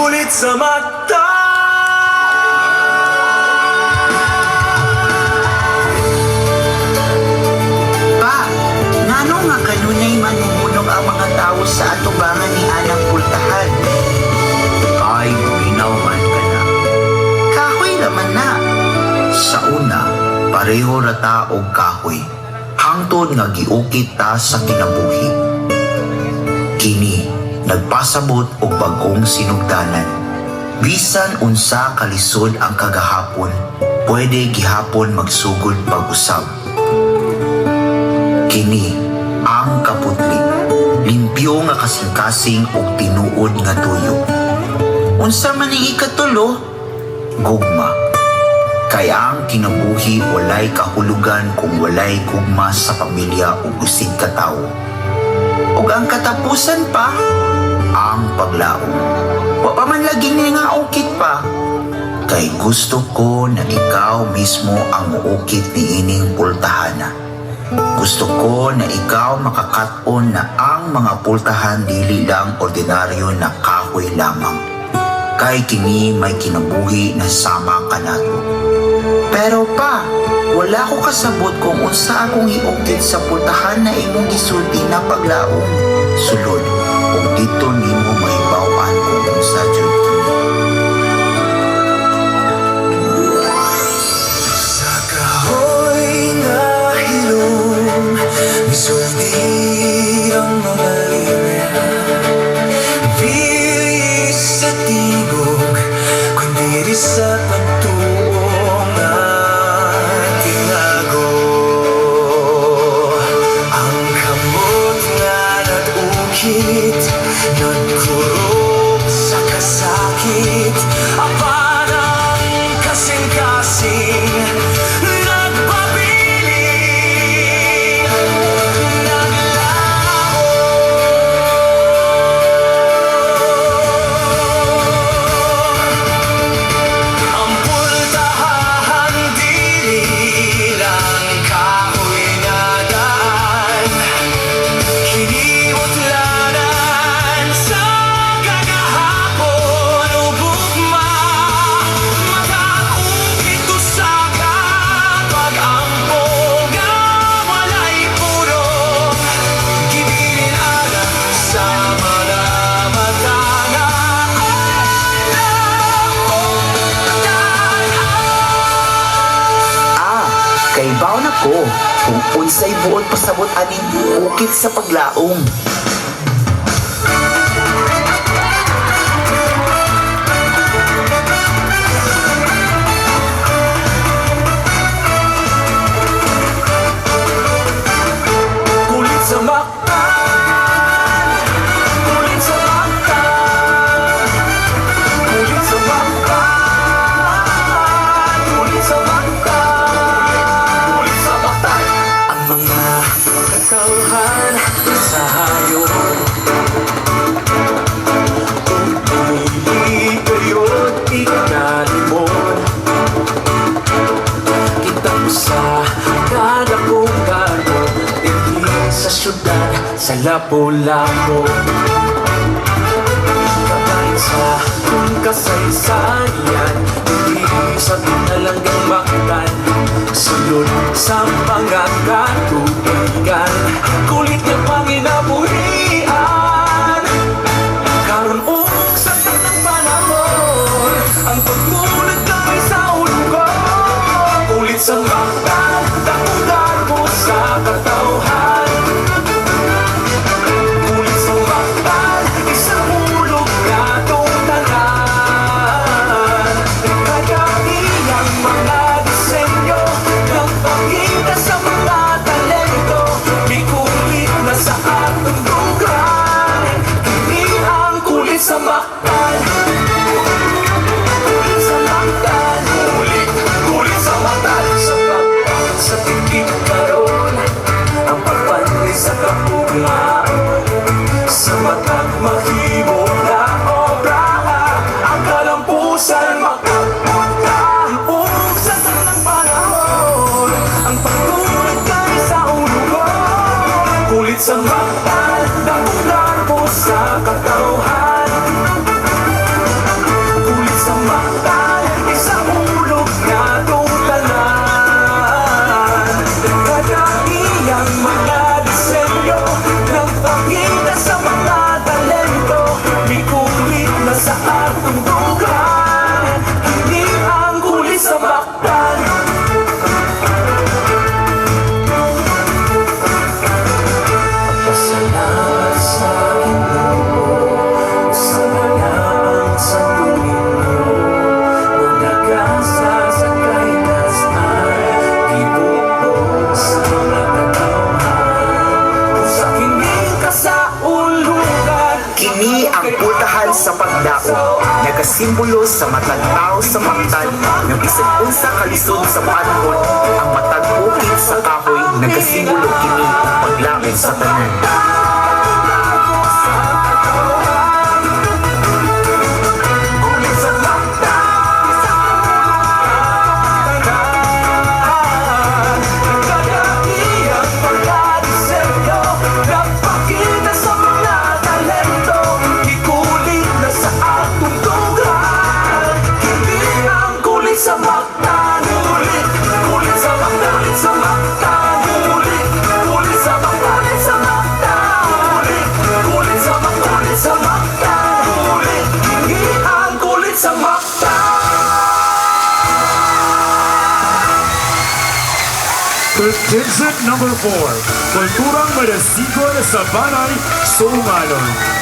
kulit sa mata. Pa, ngano nga kanunay manumunog ang mga tao sa atubangan ni Anang Pultahan? Ay, minaw man ka na. Kahoy naman na. Sa una, pareho rata og kahoy. Hangtod nga giukit ta sa kinabuhi. Kini, nagpasabot og bagong sinugdanan. Bisan unsa kalisod ang kagahapon, pwede gihapon magsugod pag-usab. Kini, ang kaputli. Limpyo nga kasing-kasing og tinuod nga tuyo. Unsa man ang ikatulo? Gugma. Kaya ang kinabuhi walay kahulugan kung walay gugma sa pamilya o usig katawo. Ug ang katapusan pa? Ang paglaom. Wa pa man lagi ni nga ukit pa. Kay gusto ko na ikaw mismo ang muukit ni ining pultahana. Gusto ko na ikaw makakaton na ang mga pultahan dili lang ordinaryo na kahoy lamang. Kay kini may kinabuhi na sama kanato. Pero pa, wala ko kasabot kung unsa akong iukit sa pultahan na imong gisulti na paglaom. Sulod, kung dito nimo mahibawan kung unsa jud kini. Sa kahoy na hilong misulti ang mga linya. Bilis sa tigog, kundi sa pagtuong ating ago. Ang kamot nga nag-ukit, nagkurog sa kasakit. Parang kasing-kasing nagpabiling, naglaho. Ang pultahan dili lang kahoy nga daan, kinibutlanan sa kagahapon o gugma. Mataukit usaga pag-ampong nga walay purong, gibilin alam sa mga mata na Kay baon ako kung unsay buot pasabot aning ukit sa paglaom. kulit sa mata, kulit sa mata, kulit sa mata, kulit sa mata, kulit sa mata. Ang mga katauhan sa hayop, kung pumili kayo't ikalimon, kita mo sa kada pungkano, hindi sa syudad, sa lapo-lapo. Kabayan sa kung kasaysayan, hindi sa pinalanggang makitan, sulod sa mga katubigan, kulit ng panginabuhian. Karon sa tanang panahon, ang pagmulat kami sa ulugan, kulit sa mata, dakudan mo sa katauhan. Kulit sa mata, isang hulog na tungtanan. Kagamilang mga disenyo, nagpakita sa mga talento, may kulit na sa atong lugar. Kini ang kulit sa maktan. Kulit sa maktan. Kulit sa maktan. Sa maktan, sa tingin karon, ang pagpanday sa kapuglaon, sa matag mahimo na obra, ang kalampusan makapunta. Sa tanang panahon, ang pagkulit kay sa ulugan, kulit sa maktan, dakudan po sa katauhan. Kini ang pultahan sa pagdao, nagasimbolo sa matag tao sa maktan, ng bisan unsa kalisod sa panahon, ang matag bukid sa kahoy, nagasimbolo kini ang paglangit sa tanan. Sa maktan, ulit, ulit sa maktan, ulit sa maktan, ulit, ulit sa maktan, ulit sa maktan, ulit, ulit sa maktan, ulit sa maktan, ulit, hindi ang kulit sa maktan. Contingent number 4, Kulturang Madasigol sa Banay, Sunganon.